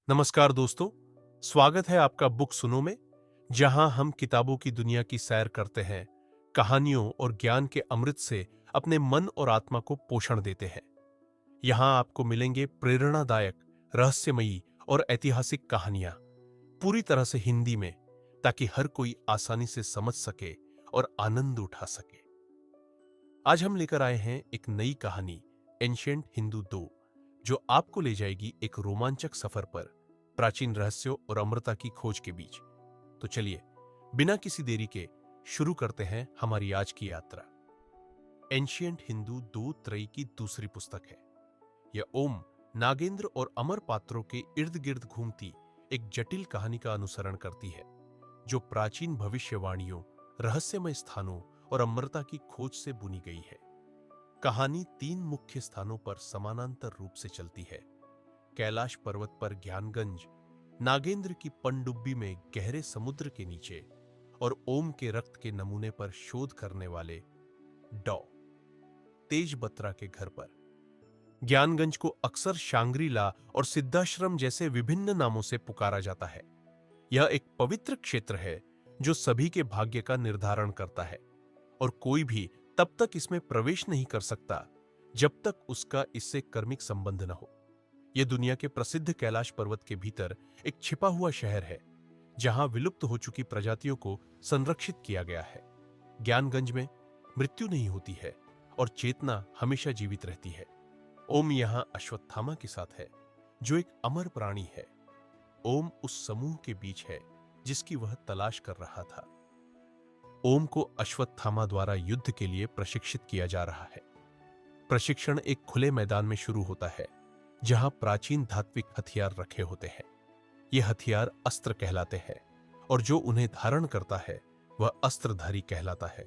नमस्कार दोस्तों, स्वागत है आपका बुक सुनो में, जहां हम किताबों की दुनिया की सैर करते हैं, कहानियों और ज्ञान के अमृत से अपने मन और आत्मा को पोषण देते हैं। यहां आपको मिलेंगे प्रेरणादायक, रहस्यमयी और ऐतिहासिक कहानियां, पूरी तरह से हिंदी में, ताकि हर कोई आसानी से समझ सके और आनंद उठा सके। आज हम लेकर आए हैं एक नई कहानी, एंशिएंट हिंदू 2, जो आपको ले जाएगी एक रोमांचक सफर पर, प्राचीन रहस्यों और अमरता की खोज के बीच। तो चलिए, बिना किसी देरी के शुरू करते हैं हमारी आज की यात्रा। एंशिएंट हिंदू 2 त्रयी की दूसरी पुस्तक है। यह ओम, नागेंद्र और अमर पात्रों के इर्द गिर्द घूमती एक जटिल कहानी का अनुसरण करती है, जो प्राचीन भविष्यवाणियों, रहस्यमय स्थानों और अमरता की खोज से बुनी गई है। कहानी 3 मुख्य स्थानों पर समानांतर रूप से चलती है: कैलाश पर्वत पर ज्ञानगंज, नागेंद्र की पनडुब्बी में गहरे समुद्र के नीचे, और ओम के रक्त के नमूने पर शोध करने वाले डॉ तेज बत्रा के घर पर। ज्ञानगंज को अक्सर शांग्री-ला और सिद्धाश्रम जैसे विभिन्न नामों से पुकारा जाता है। यह एक पवित्र क्षेत्र है जो सभी के भाग्य का निर्धारण करता है, और कोई भी तब तक इसमें प्रवेश नहीं कर सकता जब तक उसका इससे कर्मिक संबंध न हो। यह दुनिया के प्रसिद्ध कैलाश पर्वत के भीतर एक छिपा हुआ शहर है, जहां विलुप्त हो चुकी प्रजातियों को संरक्षित किया गया है। ज्ञानगंज में मृत्यु नहीं होती है और चेतना हमेशा जीवित रहती है। ओम यहां अश्वत्थामा के साथ है, जो एक अमर प्राणी है। ओम उस समूह के बीच है जिसकी वह तलाश कर रहा था। ओम को अश्वत्थामा द्वारा युद्ध के लिए प्रशिक्षित किया जा रहा है। प्रशिक्षण एक खुले मैदान में शुरू होता है, जहां प्राचीन धात्विक हथियार रखे होते हैं। ये हथियार अस्त्र कहलाते हैं, और जो उन्हें धारण करता है वह अस्त्रधारी कहलाता है।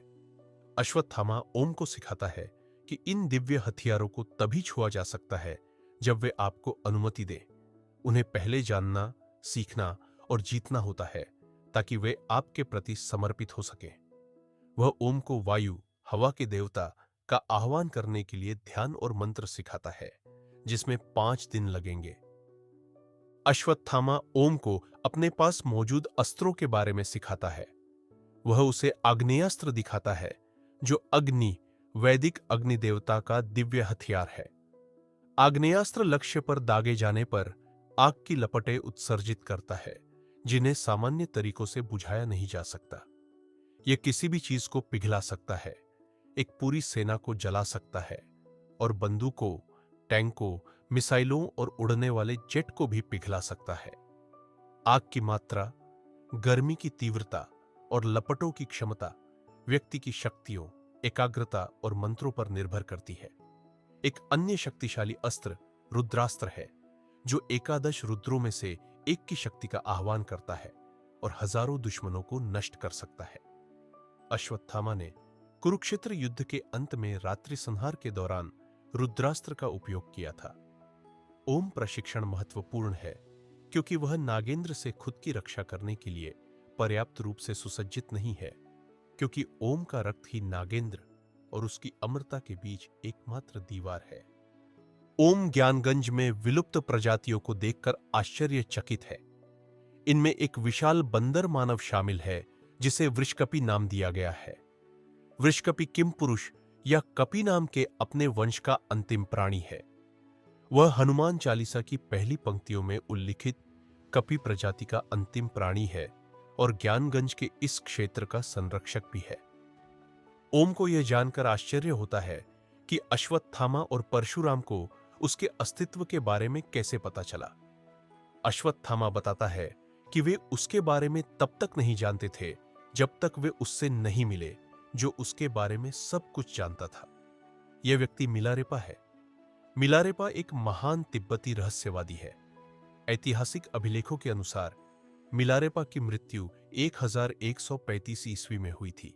अश्वत्थामा ओम को सिखाता है कि इन दिव्य हथियारों को तभी छुआ जा सकता है जब वे आपको अनुमति दें। उन्हें पहले जानना, सीखना और जीतना होता है, ताकि वे आपके प्रति समर्पित हो सकें। वह ओम को वायु, हवा के देवता का आह्वान करने के लिए ध्यान और मंत्र सिखाता है, जिसमें 5 दिन लगेंगे। अश्वत्थामा ओम को अपने पास मौजूद अस्त्रों के बारे में सिखाता है। वह उसे आग्नेयास्त्र दिखाता है, जो अग्नि, वैदिक अग्नि देवता का दिव्य हथियार है। आग्नेयास्त्र लक्ष्य पर दागे जाने पर आग की लपटें उत्सर्जित करता है, जिन्हें सामान्य तरीकों से बुझाया नहीं जा सकता। यह किसी भी चीज को पिघला सकता है, एक पूरी सेना को जला सकता है, और बंदूकों, टैंकों, मिसाइलों और उड़ने वाले जेट को भी पिघला सकता है। आग की मात्रा, गर्मी की तीव्रता और लपटों की क्षमता व्यक्ति की शक्तियों, एकाग्रता और मंत्रों पर निर्भर करती है। एक अन्य शक्तिशाली अस्त्र रुद्रास्त्र है, जो एकादश रुद्रों में से एक की शक्ति का आह्वान करता है और हजारों दुश्मनों को नष्ट कर सकता है। अश्वत्थामा ने कुरुक्षेत्र युद्ध के अंत में रात्रि संहार के दौरान रुद्रास्त्र का उपयोग किया था। ओम प्रशिक्षण महत्वपूर्ण है, क्योंकि वह नागेंद्र से खुद की रक्षा करने के लिए पर्याप्त रूप से सुसज्जित नहीं है, क्योंकि ओम का रक्त ही नागेंद्र और उसकी अमरता के बीच एकमात्र दीवार है। ओम ज्ञानगंज में विलुप्त प्रजातियों को देखकर आश्चर्यचकित है। इनमें एक विशाल बंदर मानव शामिल है, जिसे वृषकपि नाम दिया गया है। वृषकपि किमपुरुष या कपि नाम के अपने वंश का अंतिम प्राणी है। वह हनुमान चालीसा की पहली पंक्तियों में उल्लिखित कपि प्रजाति का अंतिम प्राणी है और ज्ञानगंज के इस क्षेत्र का संरक्षक भी है। ओम को यह जानकर आश्चर्य होता है कि अश्वत्थामा और परशुराम को उसके अस्तित्व के बारे में कैसे पता चला। अश्वत्थामा बताता है कि वे उसके बारे में तब तक नहीं जानते थे जब तक वे उससे नहीं मिले, जो उसके बारे में सब कुछ जानता था। यह व्यक्ति मिलारेपा है। मिलारेपा एक महान तिब्बती रहस्यवादी है। ऐतिहासिक अभिलेखों के अनुसार मिलारेपा की मृत्यु 1135 ईस्वी में हुई थी।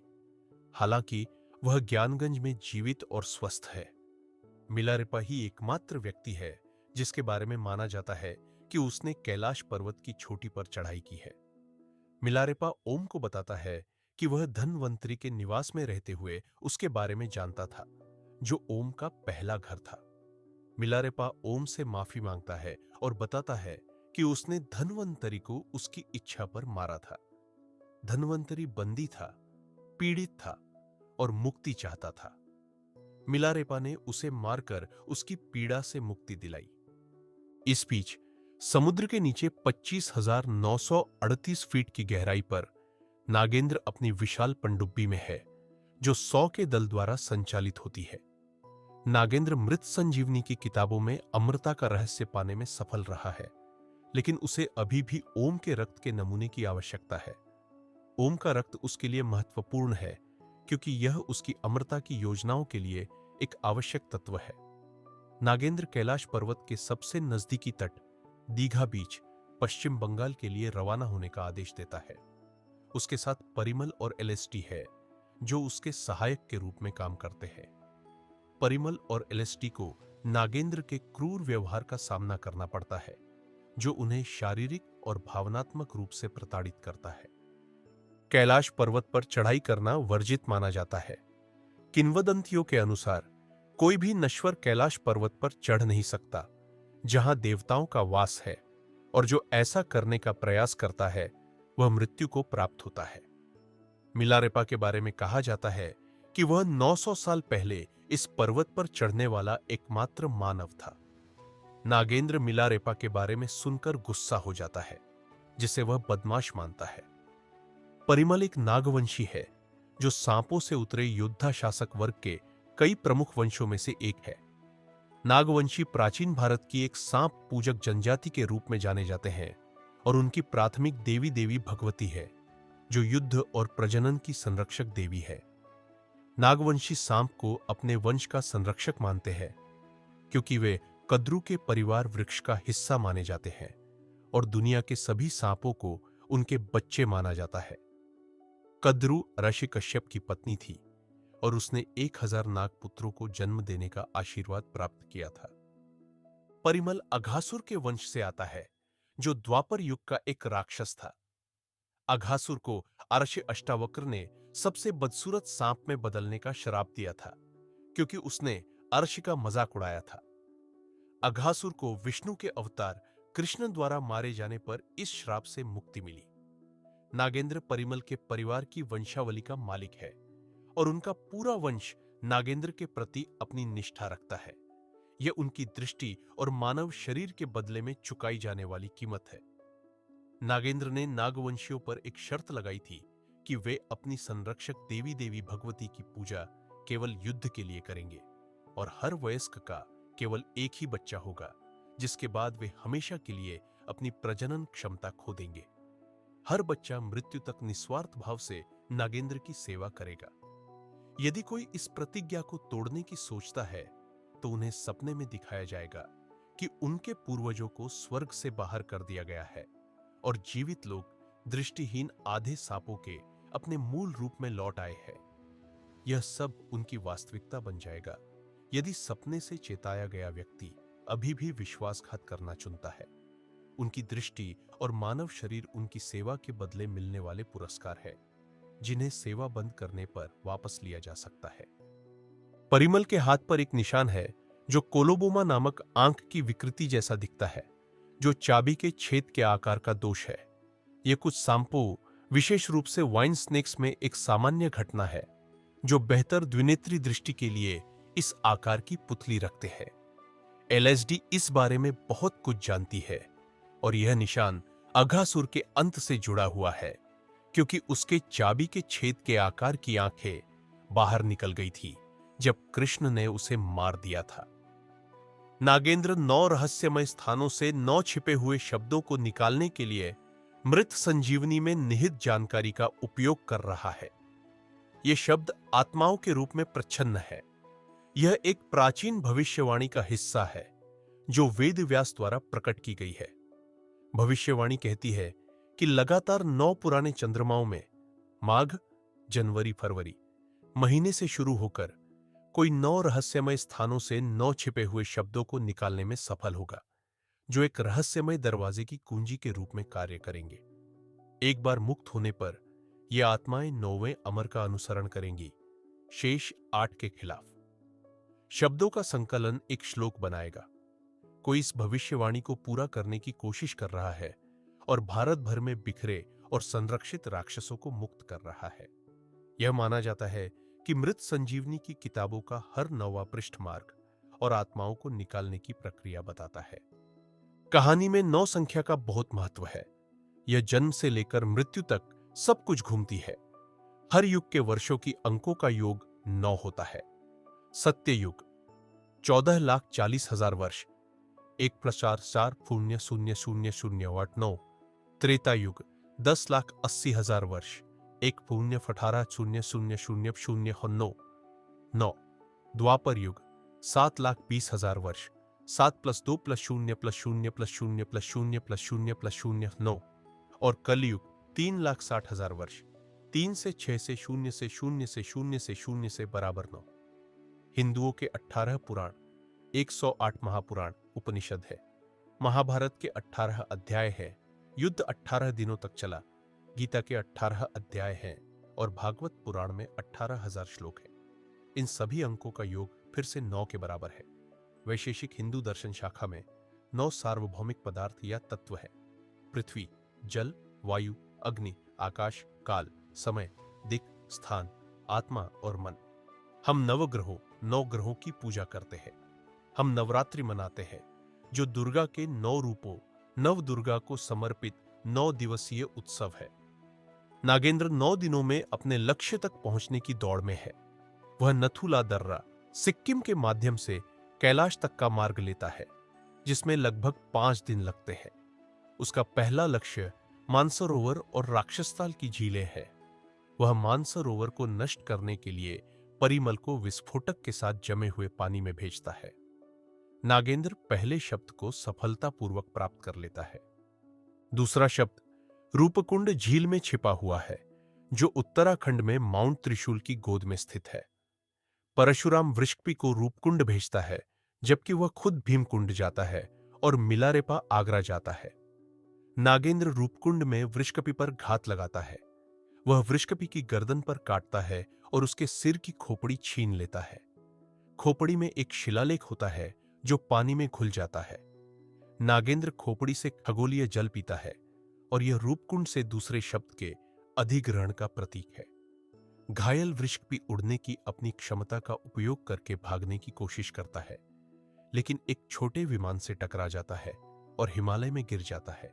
हालांकि वह ज्ञानगंज में जीवित और स्वस्थ है। मिलारेपा ही एकमात्र व्यक्ति है जिसके बारे में माना जाता है कि उसने कैलाश पर्वत की चोटी पर चढ़ाई की है। मिलारेपा ओम को बताता है कि वह धनवंतरी के निवास में रहते हुए उसके बारे में जानता था, जो ओम का पहला घर था। मिलारेपा ओम से माफी मांगता है और बताता है कि उसने धन्वंतरी को उसकी इच्छा पर मारा था। धन्वंतरी बंदी था, पीड़ित था और मुक्ति चाहता था। मिलारेपा ने उसे मारकर उसकी पीड़ा से मुक्ति दिलाई। इस बीच समुद्र के नीचे 25,938 फीट की गहराई पर नागेंद्र अपनी विशाल पनडुब्बी में है, जो 100 के दल द्वारा संचालित होती है। नागेंद्र मृत संजीवनी की किताबों में अमरता का रहस्य पाने में सफल रहा है, लेकिन उसे अभी भी ओम के रक्त के नमूने की आवश्यकता है। ओम का रक्त उसके लिए महत्वपूर्ण है, क्योंकि यह उसकी अमरता की योजनाओं के लिए एक आवश्यक तत्व है। नागेंद्र कैलाश पर्वत के सबसे नजदीकी तट दीघा बीच पश्चिम बंगाल के लिए रवाना होने का आदेश देता है। उसके साथ परिमल और एलएसटी है, जो उसके सहायक के रूप में काम करते हैं। परिमल और एलएसटी को नागेंद्र के क्रूर व्यवहार का सामना करना पड़ता है, जो उन्हें शारीरिक और भावनात्मक रूप से प्रताड़ित करता है। कैलाश पर्वत पर चढ़ाई करना वर्जित माना जाता है। किंवदंतियों के अनुसार कोई भी नश्वर कैलाश पर्वत पर चढ़ नहीं सकता, जहां देवताओं का वास है, और जो ऐसा करने का प्रयास करता है वह मृत्यु को प्राप्त होता है। मिलारेपा के बारे में कहा जाता है कि वह 900 साल पहले इस पर्वत पर चढ़ने वाला एकमात्र मानव था। नागेंद्र मिलारेपा के बारे में सुनकर गुस्सा हो जाता है, जिसे वह बदमाश मानता है। परिमल एक नागवंशी है, जो सांपों से उतरे योद्धा शासक वर्ग के कई प्रमुख वंशों में से एक है। नागवंशी प्राचीन भारत की एक सांप पूजक जनजाति के रूप में जाने जाते हैं, और उनकी प्राथमिक देवी देवी भगवती है, जो युद्ध और प्रजनन की संरक्षक देवी है। नागवंशी सांप को अपने वंश का संरक्षक मानते हैं, क्योंकि वे कद्रू के परिवार वृक्ष का हिस्सा माने जाते हैं, और दुनिया के सभी सांपों को उनके बच्चे माना जाता है। कद्रू ऋषि कश्यप की पत्नी थी, और उसने 1000 नागपुत्रों को जन्म देने का आशीर्वाद प्राप्त किया था। परिमल अघासुर के वंश से आता है, जो द्वापर युग का एक राक्षस था। अघासुर को अर्षि अष्टावक्र ने सबसे बदसूरत सांप में बदलने का श्राप दिया था, क्योंकि उसने अर्षि का मजाक उड़ाया था। अघासुर को विष्णु के अवतार कृष्ण द्वारा मारे जाने पर इस श्राप से मुक्ति मिली। नागेंद्र परिमल के परिवार की वंशावली का मालिक है, और उनका पूरा वंश नागेंद्र के प्रति अपनी निष्ठा रखता है। यह उनकी दृष्टि और मानव शरीर के बदले में चुकाई जाने वाली कीमत है। नागेंद्र ने नागवंशियों पर एक शर्त लगाई थी कि वे अपनी संरक्षक देवी देवी भगवती की पूजा केवल युद्ध के लिए करेंगे, और हर वयस्क का केवल एक ही बच्चा होगा, जिसके बाद वे हमेशा के लिए अपनी प्रजनन क्षमता खो देंगे। हर बच्चा मृत्यु तक निस्वार्थ भाव से नागेंद्र की सेवा करेगा। यदि कोई इस प्रतिज्ञा को तोड़ने की सोचता है, तो उन्हें सपने में दिखाया जाएगा कि उनके पूर्वजों को स्वर्ग से बाहर कर दिया गया है, और जीवित लोग दृष्टिहीन आधे सांपों के अपने मूल रूप में लौट आए हैं। यह सब उनकी वास्तविकता बन जाएगा, यदि सपने से चेताया गया व्यक्ति अभी भी विश्वासघात करना चुनता है। उनकी दृष्टि और मानव शरीर उनकी सेवा के बदले मिलने वाले पुरस्कार है, जिन्हें सेवा बंद करने पर वापस लिया जा सकता है। परिमल के हाथ पर एक निशान है, जो कोलोबोमा नामक आंख की विकृति जैसा दिखता है, जो चाबी के छेद के आकार का दोष है। यह कुछ सांपों, विशेष रूप से वाइन स्नेक्स में एक सामान्य घटना है, जो बेहतर द्विनेत्री दृष्टि के लिए इस आकार की पुतली रखते हैं। एलएसडी इस बारे में बहुत कुछ जानती है, और यह निशान अघासुर के अंत से जुड़ा हुआ है, क्योंकि उसके चाबी के छेद के आकार की आंखें बाहर निकल गई थी जब कृष्ण ने उसे मार दिया था। नागेंद्र 9 रहस्यमय स्थानों से 9 छिपे हुए शब्दों को निकालने के लिए मृत संजीवनी में निहित जानकारी का उपयोग कर रहा है। यह शब्द आत्माओं के रूप में प्रच्छन्न है। यह एक प्राचीन भविष्यवाणी का हिस्सा है, जो वेद व्यास द्वारा प्रकट की गई है। भविष्यवाणी कहती है कि लगातार 9 पुराने चंद्रमाओं में माघ, जनवरी, फरवरी महीने से शुरू होकर कोई 9 रहस्यमय स्थानों से 9 छिपे हुए शब्दों को निकालने में सफल होगा, जो एक रहस्यमय दरवाजे की कुंजी के रूप में कार्य करेंगे। एक बार मुक्त होने पर ये आत्माएं 9वें अमर का अनुसरण करेंगी, शेष 8 के खिलाफ। शब्दों का संकलन एक श्लोक बनाएगा। कोई इस भविष्यवाणी को पूरा करने की कोशिश कर रहा है और भारत भर में बिखरे और संरक्षित राक्षसों को मुक्त कर रहा है। यह माना जाता है कि मृत संजीवनी की किताबों का हर 9वां पृष्ठ मार्ग और आत्माओं को निकालने की प्रक्रिया बताता है। कहानी में 9 संख्या का बहुत महत्व है। यह जन्म से लेकर मृत्यु तक सब कुछ घूमती है। हर युग के वर्षों की अंकों का योग 9 होता है। सत्य युग 14,40,000 वर्ष, 1+4,4,0,0,0,0,9। त्रेता युग 10,80,000 वर्ष, 1,18,0,0,0,0,9। द्वापर युग 7,20,000 वर्ष, 7+2+0+0+0+0+0+0+0+9। और कलयुग 3,60,000 वर्ष, 3 से 6 से 0 से 0 से 0 से 0 से बराबर 9। हिंदुओं के 18 पुराण, 108 महापुराण उपनिषद है। महाभारत के 18 अध्याय है। युद्ध 18 दिनों तक चला। गीता के 18 अध्याय हैं और भागवत पुराण में 18,000 श्लोक हैं। इन सभी अंकों का योग फिर से 9 के बराबर है। वैशेषिक हिंदू दर्शन शाखा में 9 सार्वभौमिक पदार्थ या तत्व हैं: पृथ्वी, जल, वायु, अग्नि, आकाश, काल, समय, दिक्, स्थान, आत्मा और मन। हम नवग्रहों 9 ग्रहों की पूजा करते हैं। हम नवरात्रि मनाते हैं, जो दुर्गा के 9 रूपों नव दुर्गा को समर्पित 9 दिवसीय उत्सव है। नागेंद्र 9 दिनों में अपने लक्ष्य तक पहुंचने की दौड़ में है। वह नथुला दर्रा, सिक्किम के माध्यम से कैलाश तक का मार्ग लेता है, जिसमें लगभग 5 दिन लगते हैं। उसका पहला लक्ष्य मानसरोवर और राक्षसताल की झीलें है। वह मानसरोवर को नष्ट करने के लिए परिमल को विस्फोटक के साथ जमे हुए पानी में भेजता है। नागेंद्र पहले शब्द को सफलतापूर्वक प्राप्त कर लेता है। दूसरा शब्द रूपकुंड झील में छिपा हुआ है, जो उत्तराखंड में माउंट त्रिशूल की गोद में स्थित है। परशुराम वृषकपी को रूपकुंड भेजता है, जबकि वह खुद भीमकुंड जाता है और मिलारेपा आगरा जाता है। नागेंद्र रूपकुंड में वृषकपी पर घात लगाता है। वह वृषकपी की गर्दन पर काटता है और उसके सिर की खोपड़ी छीन लेता है। खोपड़ी में एक शिलालेख होता है जो पानी में घुल जाता है। नागेंद्र खोपड़ी से खगोलीय जल पीता है और यह रूपकुंड से दूसरे शब्द के अधिग्रहण का प्रतीक है। घायल वृषकपी उड़ने की अपनी क्षमता का उपयोग करके भागने की कोशिश करता है, लेकिन एक छोटे विमान से टकरा जाता है और हिमालय में गिर जाता है।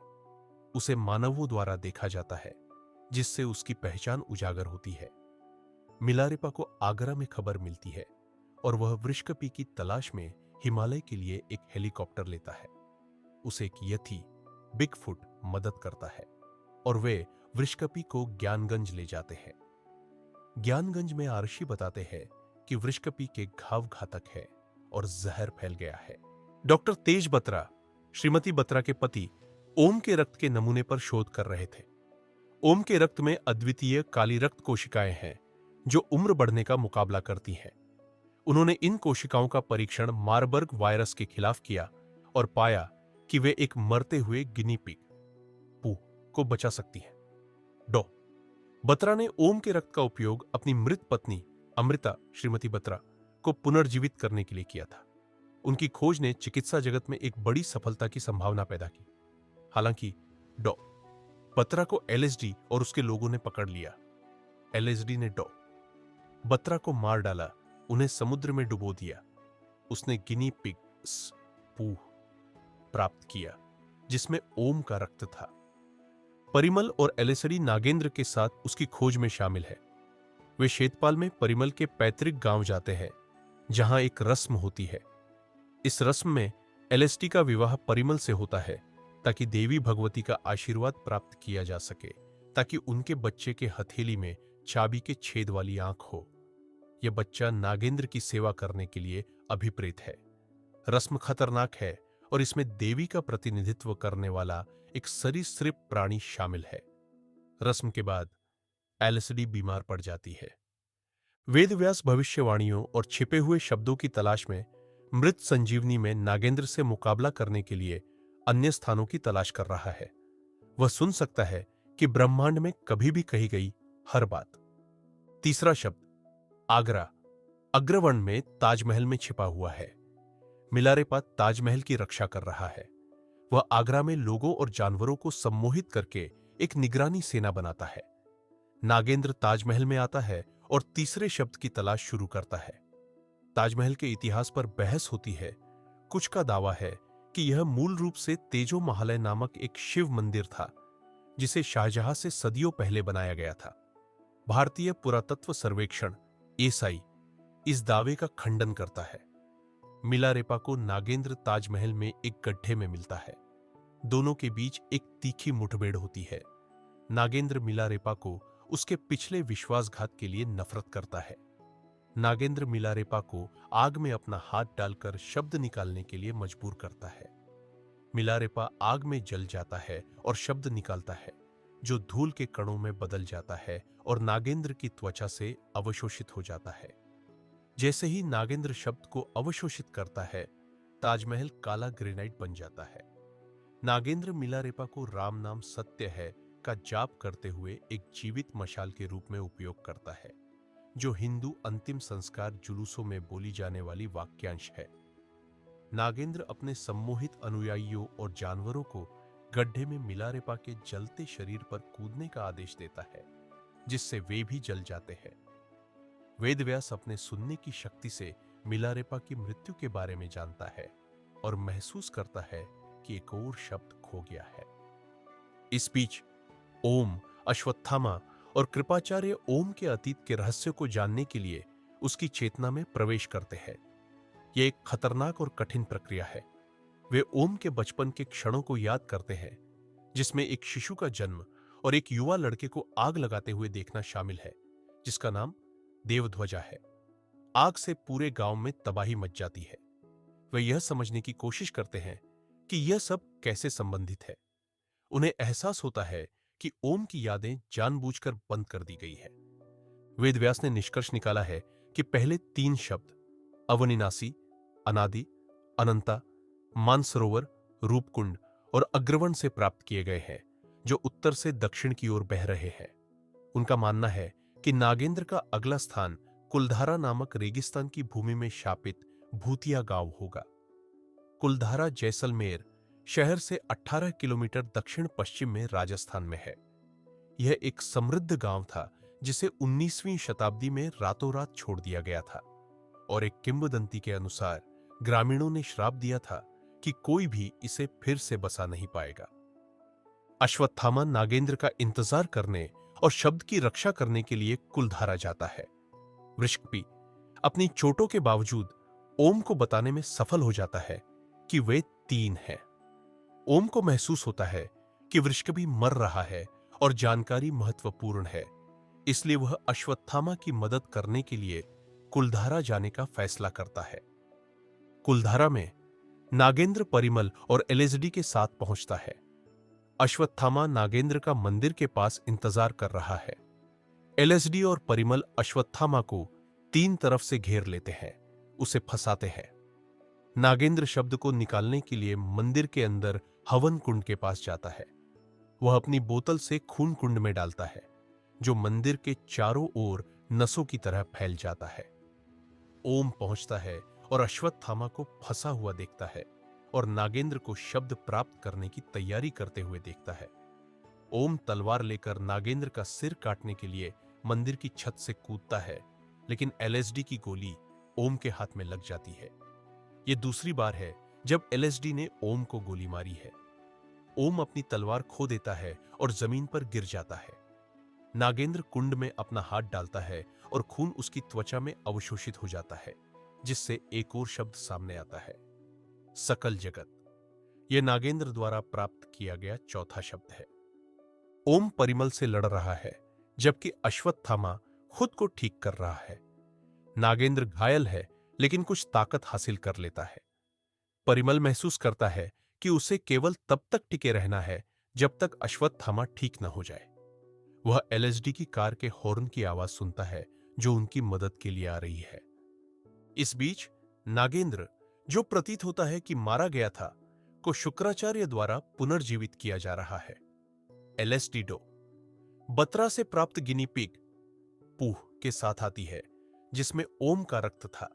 उसे मानवों द्वारा देखा जाता है, जिससे उसकी पहचान उजागर होती है। मिलारेपा को आगरा में खबर मिलती है और वह वृषकपी की तलाश में हिमालय के लिए एक हेलीकॉप्टर लेता है। उसे एक यथी बिगफुट मदद करता है और वे वृषकपी को ज्ञानगंज ले जाते हैं। ज्ञानगंज में आरशी बताते हैं कि वृषकपी के घाव घातक है और जहर फैल गया है। डॉक्टर तेज बत्रा श्रीमती बत्रा के पति ओम के रक्त के नमूने पर शोध कर रहे थे। ओम के रक्त में अद्वितीय काली रक्त कोशिकाएं हैं जो उम्र बढ़ने का मुकाबला करती हैं। उन्होंने इन कोशिकाओं का परीक्षण मारबर्ग वायरस के खिलाफ किया और पाया कि वे एक मरते हुए गिनी पिग पू को बचा सकती हैं। डॉ बत्रा ने ओम के रक्त का उपयोग अपनी मृत पत्नी अमृता श्रीमती बत्रा को पुनर्जीवित करने के लिए किया था। उनकी खोज ने चिकित्सा जगत में एक बड़ी सफलता की संभावना पैदा की। हालांकि डॉ बत्रा को एलएसडी और उसके लोगों ने पकड़ लिया। एलएसडी ने डॉ बत्रा को मार डाला, उन्हें समुद्र में डुबो दिया। उसने गिनी पिग्स पू प्राप्त किया, जिसमें ओम का रक्त था। परिमल और एलएसडी नागेंद्र के साथ उसकी खोज में शामिल है। वे शेतपाल में परिमल के पैतृक गांव जाते हैं, जहां एक रस्म होती है। इस रस्म में एलएसडी का विवाह परिमल से होता है ताकि देवी भगवती का आशीर्वाद प्राप्त किया जा सके, ताकि उनके बच्चे के हथेली में चाबी के छेद वाली आंख हो। यह बच्चा नागेंद्र की सेवा करने के लिए अभिप्रेत है। रस्म खतरनाक है और इसमें देवी का प्रतिनिधित्व करने वाला एक सरीसृप प्राणी शामिल है। रस्म के बाद एलएसडी बीमार पड़ जाती है। वेदव्यास भविष्यवाणियों और छिपे हुए शब्दों की तलाश में मृत संजीवनी में नागेंद्र से मुकाबला करने के लिए अन्य स्थानों की तलाश कर रहा है। वह सुन सकता है कि ब्रह्मांड में कभी भी कही गई हर बात। तीसरा शब्द आगरा अग्रवर्ण में ताजमहल में छिपा हुआ है। मिलारेपा ताजमहल की रक्षा कर रहा है। वह आगरा में लोगों और जानवरों को सम्मोहित करके एक निगरानी सेना बनाता है। नागेंद्र ताजमहल में आता है और तीसरे शब्द की तलाश शुरू करता है। ताजमहल के इतिहास पर बहस होती है। कुछ का दावा है कि यह मूल रूप से तेजो महालय नामक एक शिव मंदिर था, जिसे शाहजहां से सदियों पहले बनाया गया था। भारतीय पुरातत्व सर्वेक्षण एएसआई इस दावे का खंडन करता है। मिलारेपा को नागेंद्र ताजमहल में एक गड्ढे में मिलता है। दोनों के बीच एक तीखी मुठभेड़ होती है। नागेंद्र मिलारेपा को उसके पिछले विश्वासघात के लिए नफरत करता है। नागेंद्र मिलारेपा को आग में अपना हाथ डालकर शब्द निकालने के लिए मजबूर करता है। मिलारेपा आग में जल जाता है और शब्द निकालता है, जो धूल के कणों में बदल जाता है और नागेंद्र की त्वचा से अवशोषित हो जाता है। जैसे ही नागेंद्र शब्द को अवशोषित करता है, ताजमहल काला ग्रेनाइट बन जाता है। नागेंद्र मिलारेपा को राम नाम सत्य है का जाप करते हुए एक जीवित मशाल के रूप में उपयोग करता है, जो हिंदू अंतिम संस्कार जुलूसों में बोली जाने वाली वाक्यांश है। नागेंद्र अपने सम्मोहित अनुयायियों और जानवरों को गड्ढे में मिलारेपा के जलते शरीर पर कूदने का आदेश देता है, जिससे वे भी जल जाते हैं। वेदव्यास अपने सुनने की शक्ति से मिलारेपा की मृत्यु के बारे में जानता है और महसूस करता है कि एक और शब्द खो गया है। इस बीच ओम, अश्वत्थामा और कृपाचार्य ओम के अतीत के रहस्य को जानने के लिए उसकी चेतना में प्रवेश करते हैं। यह एक खतरनाक और कठिन प्रक्रिया है। वे ओम के बचपन के क्षणों को याद करते हैं, जिसमें एक शिशु का जन्म और एक युवा लड़के को आग लगाते हुए देखना शामिल है, जिसका नाम देवध्वजा है। आग से पूरे गांव में तबाही मच जाती है। वे यह समझने की कोशिश करते हैं कि यह सब कैसे संबंधित है। उन्हें एहसास होता है कि ओम की यादें जानबूझकर बंद कर दी गई है। वेदव्यास ने निष्कर्ष निकाला है कि पहले 3 शब्द अवनिनाशी, अनादि, अनंता, मानसरोवर, रूपकुंड और अग्रवण से प्राप्त किए गए हैं, जो उत्तर से दक्षिण की ओर बह रहे हैं। उनका मानना है कि नागेंद्र का अगला स्थान कुलधारा नामक रेगिस्तान की भूमि में शापित भूतिया गांव होगा। कुलधारा जैसलमेर शहर से 18 किलोमीटर दक्षिण पश्चिम में राजस्थान में है। यह एक समृद्ध गांव था, जिसे 19वीं शताब्दी में रातों रात छोड़ दिया गया था, और एक किंवदंती के अनुसार ग्रामीणों ने श्राप दिया था कि कोई भी इसे फिर से बसा नहीं पाएगा। अश्वत्थामा नागेंद्र का इंतजार करने और शब्द की रक्षा करने के लिए कुलधारा जाता है। वृषकपी अपनी चोटों के बावजूद ओम को बताने में सफल हो जाता है कि वे 3 हैं। ओम को महसूस होता है कि वृषकपी मर रहा है और जानकारी महत्वपूर्ण है, इसलिए वह अश्वत्थामा की मदद करने के लिए कुलधारा जाने का फैसला करता है। कुलधारा में नागेंद्र परिमल और एलएसडी के साथ पहुंचता है। अश्वत्थामा नागेंद्र का मंदिर के पास इंतजार कर रहा है। एलएसडी और परिमल अश्वत्थामा को 3 तरफ से घेर लेते हैं, उसे फंसाते हैं। नागेंद्र शब्द को निकालने के लिए मंदिर के अंदर हवन कुंड के पास जाता है। वह अपनी बोतल से खून कुंड में डालता है, जो मंदिर के चारों ओर नसों की तरह फैल जाता है। ओम पहुंचता है और अश्वत्थामा को फंसा हुआ देखता है और नागेंद्र को शब्द प्राप्त करने की तैयारी करते हुए देखता है। ओम तलवार लेकर नागेंद्र का सिर काटने के लिए मंदिर की छत से कूदता है, लेकिन एलएसडी की गोली ओम के हाथ में लग जाती है। यह दूसरी बार है जब एलएसडी ने ओम को गोली मारी है। ओम अपनी तलवार खो देता है और जमीन पर गिर जाता है। नागेंद्र कुंड में अपना हाथ डालता है और खून उसकी त्वचा में अवशोषित हो जाता है, जिससे एक और शब्द सामने आता है, सकल जगत। यह नागेंद्र द्वारा प्राप्त किया गया चौथा शब्द है। ओम परिमल से लड़ रहा है, जबकि अश्वत्थामा खुद को ठीक कर रहा है। नागेंद्र घायल है, लेकिन कुछ ताकत हासिल कर लेता है। परिमल महसूस करता है कि उसे केवल तब तक टिके रहना है जब तक अश्वत्थामा ठीक न हो जाए। वह एलएसडी की कार के हॉर्न की आवाज सुनता है, जो उनकी मदद के लिए आ रही है। इस बीच नागेंद्र, जो प्रतीत होता है कि मारा गया था, को शुक्राचार्य द्वारा पुनर्जीवित किया जा रहा है। एलएसडी डो बत्रा से प्राप्त गिनी पिग पूह के साथ आती है, जिसमें ओम का रक्त था।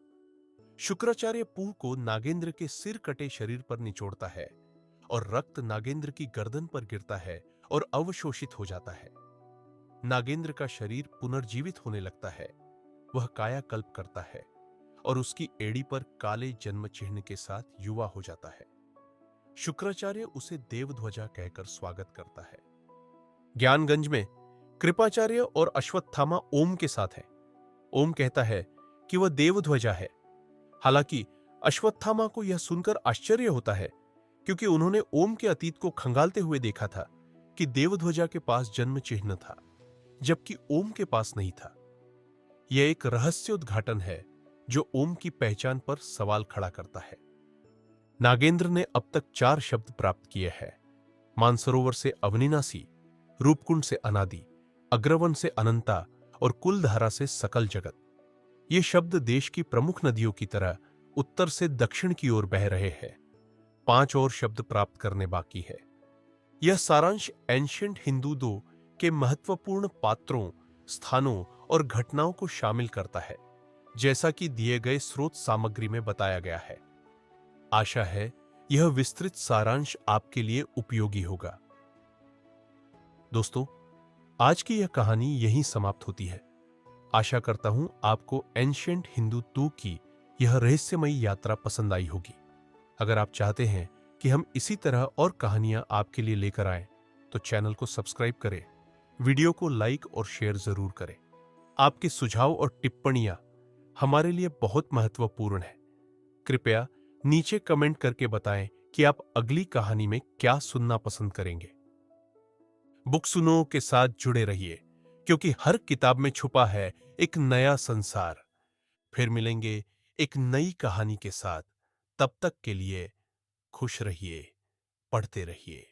शुक्राचार्य पू को नागेंद्र के सिर कटे शरीर पर निचोड़ता है और रक्त नागेंद्र की गर्दन पर गिरता है और अवशोषित हो जाता है। नागेंद्र का शरीर पुनर्जीवित होने लगता है। वह कायाकल्प करता है और उसकी एड़ी पर काले जन्म चिन्ह के साथ युवा हो जाता है। शुक्राचार्य उसे देवध्वजा कहकर स्वागत करता है। ज्ञानगंज में कृपाचार्य और अश्वत्थामा ओम के साथ हैं। ओम कहता है कि वह देवध्वजा है। हालांकि अश्वत्थामा को यह सुनकर आश्चर्य होता है, क्योंकि उन्होंने ओम के अतीत को खंगालते हुए देखा था कि देवध्वजा के पास जन्म चिन्ह था, जबकि ओम के पास नहीं था। यह एक रहस्योद्घाटन है जो ओम की पहचान पर सवाल खड़ा करता है। नागेंद्र ने अब तक 4 शब्द प्राप्त किए हैं। मानसरोवर से अवनिनाशी, रूपकुंड से अनादि, अग्रवन से अनंता और कुलधारा से सकल जगत। ये शब्द देश की प्रमुख नदियों की तरह उत्तर से दक्षिण की ओर बह रहे हैं। 5 और शब्द प्राप्त करने बाकी है। यह सारांश एंशिएंट हिंदू 2 के महत्वपूर्ण पात्रों, स्थानों और घटनाओं को शामिल करता है, जैसा कि दिए गए स्रोत सामग्री में बताया गया है। आशा है यह विस्तृत सारांश आपके लिए उपयोगी होगा। दोस्तों, आज की यह कहानी यहीं समाप्त होती है। आशा करता हूं आपको एंशिएंट हिंदू 2 की यह रहस्यमयी यात्रा पसंद आई होगी। अगर आप चाहते हैं कि हम इसी तरह और कहानियां आपके लिए लेकर आएं, तो चैनल को सब्सक्राइब करें, वीडियो को लाइक और शेयर जरूर करें। आपके सुझाव और टिप्पणियां हमारे लिए बहुत महत्वपूर्ण है। कृपया नीचे कमेंट करके बताएं कि आप अगली कहानी में क्या सुनना पसंद करेंगे। बुक सुनो के साथ जुड़े रहिए, क्योंकि हर किताब में छुपा है एक नया संसार। फिर मिलेंगे एक नई कहानी के साथ। तब तक के लिए खुश रहिए, पढ़ते रहिए।